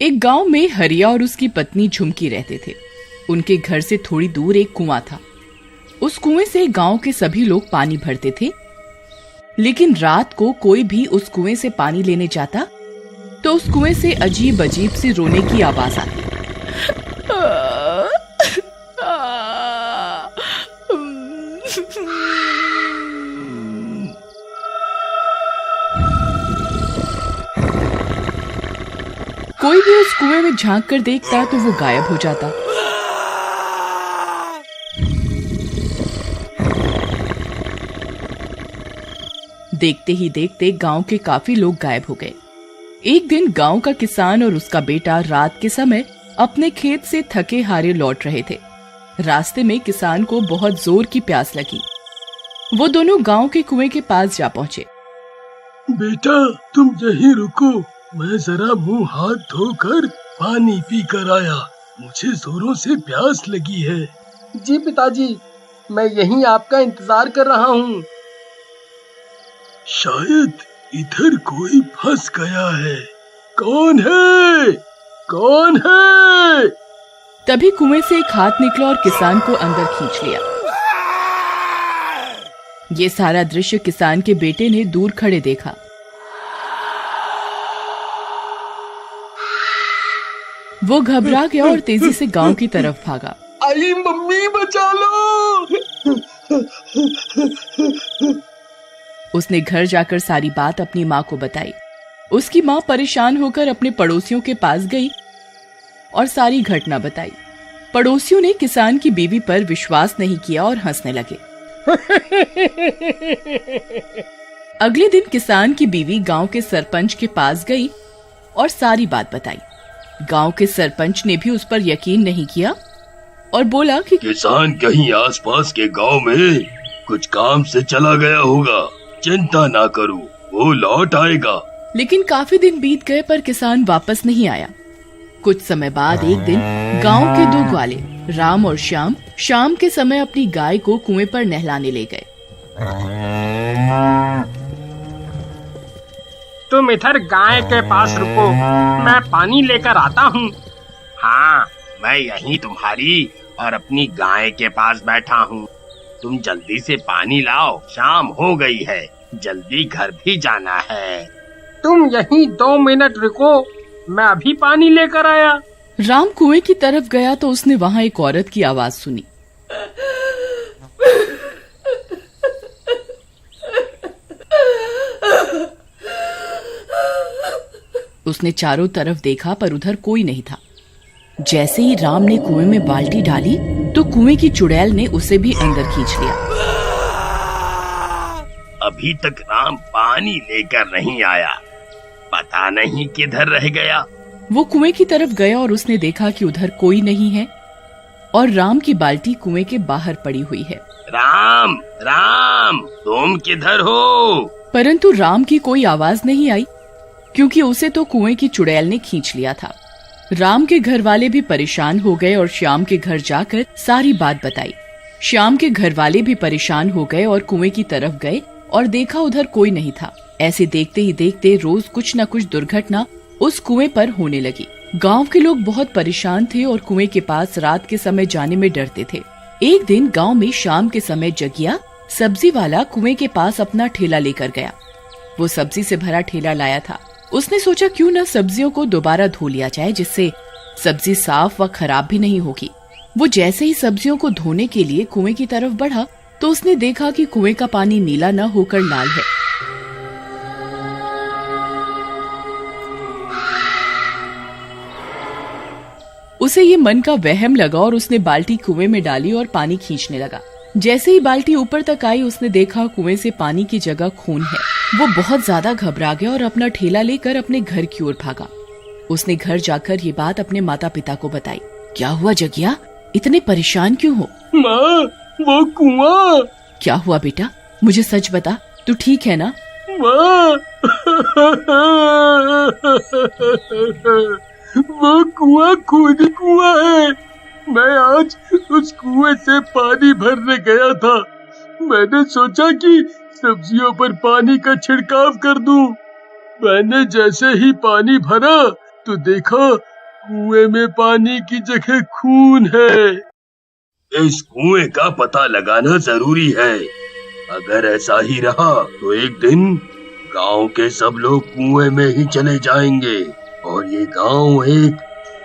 एक गांव में हरिया और उसकी पत्नी झुमकी रहते थे। उनके घर से थोड़ी दूर एक कुआं था। उस कुएं से गांव के सभी लोग पानी भरते थे, लेकिन रात को कोई भी उस कुएं से पानी लेने जाता तो उस कुएं से अजीब अजीब सी रोने की आवाज आती। कोई भी उस कुएं में झांक कर देखता तो वो गायब हो जाता। देखते ही देखते गांव के काफी लोग गायब हो गए। एक दिन गांव का किसान और उसका बेटा रात के समय अपने खेत से थके हारे लौट रहे थे। रास्ते में किसान को बहुत जोर की प्यास लगी। वो दोनों गांव के कुएं के पास जा पहुंचे। बेटा, तुम यहीं रुको, मैं जरा मुंह हाथ धोकर पानी पी कर आया। मुझे जोरों से प्यास लगी है। जी पिताजी, मैं यहीं आपका इंतजार कर रहा हूँ। शायद इधर कोई फंस गया है। कौन है? कौन है? तभी कुएं से एक हाथ निकला और किसान को अंदर खींच लिया। ये सारा दृश्य किसान के बेटे ने दूर खड़े देखा। वो घबरा गया और तेजी से गांव की तरफ भागा। आई मम्मी, बचा लो। उसने घर जाकर सारी बात अपनी माँ को बताई। उसकी माँ परेशान होकर अपने पड़ोसियों के पास गई और सारी घटना बताई। पड़ोसियों ने किसान की बीवी पर विश्वास नहीं किया और हंसने लगे। अगले दिन किसान की बीवी गांव के सरपंच के पास गई और सारी बात बताई। गांव के सरपंच ने भी उस पर यकीन नहीं किया और बोला कि किसान कहीं आसपास के गांव में कुछ काम से चला गया होगा। चिंता ना करो, वो लौट आएगा। लेकिन काफी दिन बीत गए पर किसान वापस नहीं आया। कुछ समय बाद एक दिन गांव के दो ग्वाले राम और श्याम शाम के समय अपनी गाय को कुएं पर नहलाने ले गए। तुम इधर गाय के पास रुको, मैं पानी लेकर आता हूँ। हाँ, मैं यहीं तुम्हारी और अपनी गाय के पास बैठा हूँ। तुम जल्दी से पानी लाओ, शाम हो गई है, जल्दी घर भी जाना है। तुम यहीं 2 मिनट रुको, मैं अभी पानी लेकर आया। राम कुएं की तरफ गया तो उसने वहाँ एक औरत की आवाज सुनी। उसने चारों तरफ देखा पर उधर कोई नहीं था। जैसे ही राम ने कुएं में बाल्टी डाली तो कुएं की चुड़ैल ने उसे भी अंदर खींच लिया। अभी तक राम पानी लेकर नहीं आया, पता नहीं किधर रह गया। वो कुएं की तरफ गया और उसने देखा कि उधर कोई नहीं है और राम की बाल्टी कुएं के बाहर पड़ी हुई है। राम, राम, तुम किधर हो? परंतु राम की कोई आवाज नहीं आई, क्योंकि उसे तो कुएं की चुड़ैल ने खींच लिया था। राम के घर वाले भी परेशान हो गए और श्याम के घर जाकर सारी बात बताई। श्याम के घर वाले भी परेशान हो गए और कुएं की तरफ गए और देखा उधर कोई नहीं था। ऐसे देखते ही देखते रोज कुछ न कुछ दुर्घटना उस कुएं पर होने लगी। गांव के लोग बहुत परेशान थे और कुएं के पास रात के समय जाने में डरते थे। एक दिन गांव में शाम के समय जगिया सब्जी वाला कुएं के पास अपना ठेला लेकर गया। वो सब्जी से भरा ठेला लाया था। उसने सोचा क्यों न सब्जियों को दोबारा धो लिया जाए, जिससे सब्जी साफ व खराब भी नहीं होगी। वो जैसे ही सब्जियों को धोने के लिए कुएं की तरफ बढ़ा तो उसने देखा कि कुएं का पानी नीला न होकर लाल है। उसे ये मन का वहम लगा और उसने बाल्टी कुएं में डाली और पानी खींचने लगा। जैसे ही बाल्टी ऊपर तक आई उसने देखा कुएं से पानी की जगह खून है। वो बहुत ज्यादा घबरा गया और अपना ठेला लेकर अपने घर की ओर भागा। उसने घर जाकर ये बात अपने माता पिता को बताई। क्या हुआ जगिया, इतने परेशान क्यों हो? माँ, वो कुआं। क्या हुआ बेटा, मुझे सच बता, तू ठीक है ना? माँ, वो कुआं खुद कुआं है। मैं आज उस कुएं से पानी भरने गया था। मैंने सोचा कि सब्जियों पर पानी का छिड़काव कर दूं। मैंने जैसे ही पानी भरा तो देखा कुएं में पानी की जगह खून है। इस कुएं का पता लगाना जरूरी है। अगर ऐसा ही रहा तो एक दिन गांव के सब लोग कुएं में ही चले जाएंगे और ये गांव एक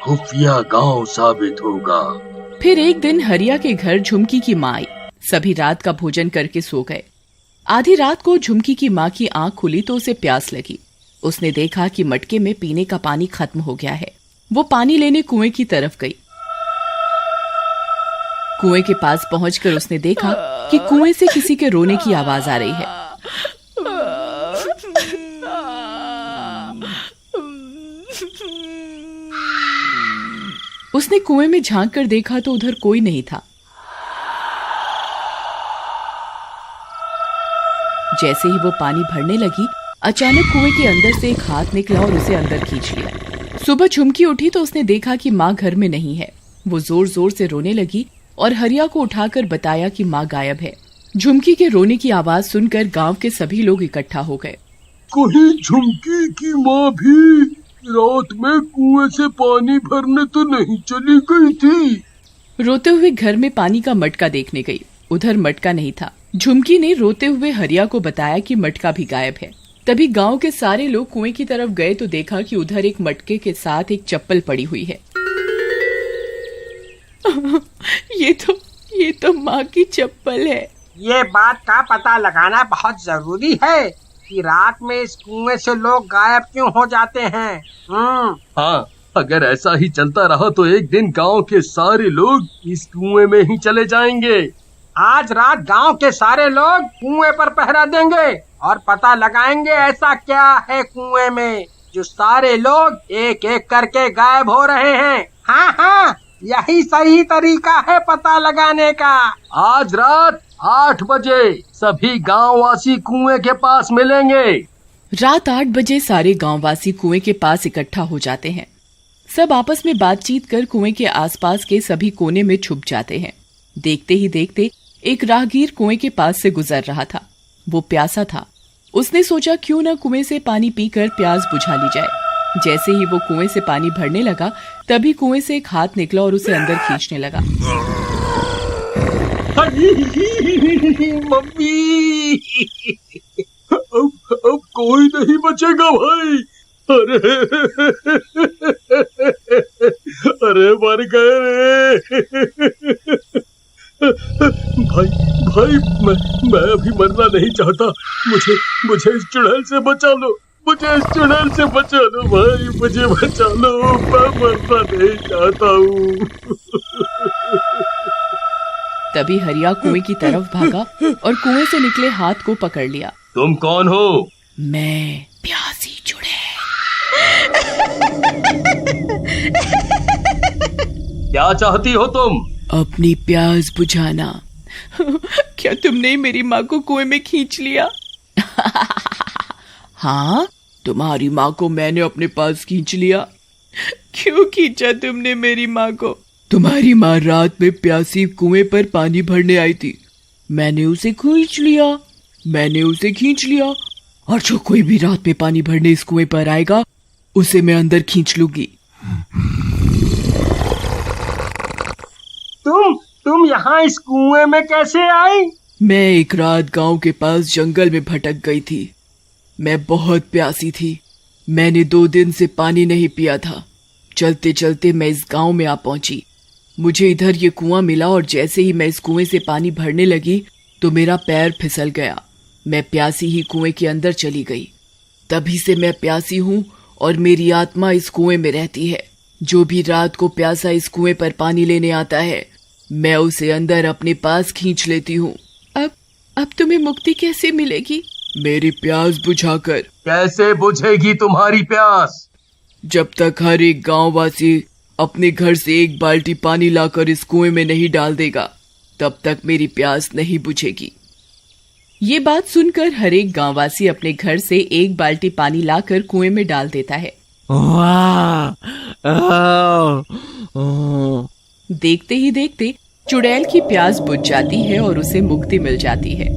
खुफिया गांव साबित होगा। फिर एक दिन हरिया के घर झुमकी की माँ आई। सभी रात का भोजन करके सो गए। आधी रात को झुमकी की माँ की आंख खुली तो उसे प्यास लगी। उसने देखा कि मटके में पीने का पानी खत्म हो गया है। वो पानी लेने कुएं की तरफ गई। कुएं के पास पहुंचकर उसने देखा कि कुएं से किसी के रोने की आवाज आ रही है। उसने कुएं में झांक कर देखा तो उधर कोई नहीं था। जैसे ही वो पानी भरने लगी, अचानक कुएं के अंदर से एक हाथ निकला और उसे अंदर खींच लिया। सुबह झुमकी उठी तो उसने देखा कि माँ घर में नहीं है। वो जोर जोर से रोने लगी और हरिया को उठाकर बताया कि माँ गायब है। झुमकी के रोने की आवाज सुनकर गांव के सभी लोग इकट्ठा हो गए। कहीं झुमकी की माँ भी रात में कुएं से पानी भरने तो नहीं चली गई थी? रोते हुए घर में पानी का मटका देखने गई। उधर मटका नहीं था। झुमकी ने रोते हुए हरिया को बताया कि मटका भी गायब है। तभी गांव के सारे लोग कुएं की तरफ गए तो देखा कि उधर एक मटके के साथ एक चप्पल पड़ी हुई है। ये तो माँ की चप्पल है। ये बात का पता लगाना बहुत जरूरी है कि रात में इस कुएं से लोग गायब क्यों हो जाते हैं। हाँ, अगर ऐसा ही चलता रहा तो एक दिन गांव के सारे लोग इस कुएं में ही चले जाएंगे। आज रात गांव के सारे लोग कुएं पर पहरा देंगे और पता लगाएंगे ऐसा क्या है कुएं में जो सारे लोग एक एक करके गायब हो रहे हैं। हाँ, यही सही तरीका है पता लगाने का। आज रात 8 बजे सभी गांववासी कुएं के पास मिलेंगे। रात 8 बजे सारे गांववासी कुएं के पास इकट्ठा हो जाते हैं। सब आपस में बातचीत कर कुएं के आसपास के सभी कोने में छुप जाते हैं। देखते ही देखते एक राहगीर कुएं के पास से गुजर रहा था। वो प्यासा था। उसने सोचा क्यों न कुएं से पानी पीकर प्यास बुझा ली जाए। जैसे ही वो कुएं से पानी भरने लगा तभी कुएं से एक हाथ निकला और उसे अंदर खींचने लगा। मम्मी, अब कोई नहीं बचेगा भाई। अरे मर गए रे। भाई मैं अभी मरना नहीं चाहता। मुझे इस चुड़ैल से बचा लो। मुझे इस चुड़ैल से बचा लो भाई, मुझे बचा लो। मैं मरना नहीं चाहता हूँ। तभी हरिया कुएं की तरफ भागा और कुएं से निकले हाथ को पकड़ लिया। तुम कौन हो? मैं प्यासी चुड़ैल। क्या चाहती हो तुम? अपनी प्यास बुझाना। क्या तुमने मेरी माँ को कुएं में खींच लिया? हाँ, तुम्हारी माँ को मैंने अपने पास खींच लिया। क्यों खींचा तुमने मेरी माँ को? तुम्हारी माँ रात में प्यासी कुएं पर पानी भरने आई थी। मैंने उसे खींच लिया और जो कोई भी रात में पानी भरने इस कुएं पर आएगा उसे मैं अंदर खींच लूंगी। तुम यहाँ इस कुएं में कैसे आई? मैं एक रात गांव के पास जंगल में भटक गई थी। मैं बहुत प्यासी थी। मैंने 2 दिन से पानी नहीं पिया था। चलते चलते मैं इस गांव में आ पहुंची। मुझे इधर ये कुआं मिला और जैसे ही मैं इस कुएं से पानी भरने लगी तो मेरा पैर फिसल गया। मैं प्यासी ही कुएं के अंदर चली गई। तभी से मैं प्यासी हूँ और मेरी आत्मा इस कुएं में रहती है। जो भी रात को प्यासा इस कुएं पर पानी लेने आता है मैं उसे अंदर अपने पास खींच लेती हूँ। अब तुम्हें मुक्ति कैसे मिलेगी? मेरी प्यास बुझाकर। कैसे बुझेगी तुम्हारी प्यास? जब तक हर एक गांववासी अपने घर से 1 बाल्टी पानी लाकर इस कुएं में नहीं डाल देगा तब तक मेरी प्यास नहीं बुझेगी। ये बात सुनकर हर एक गांववासी अपने घर से 1 बाल्टी पानी लाकर कुएं में डाल देता है। देखते ही देखते चुड़ैल की प्यास बुझ जाती है और उसे मुक्ति मिल जाती है।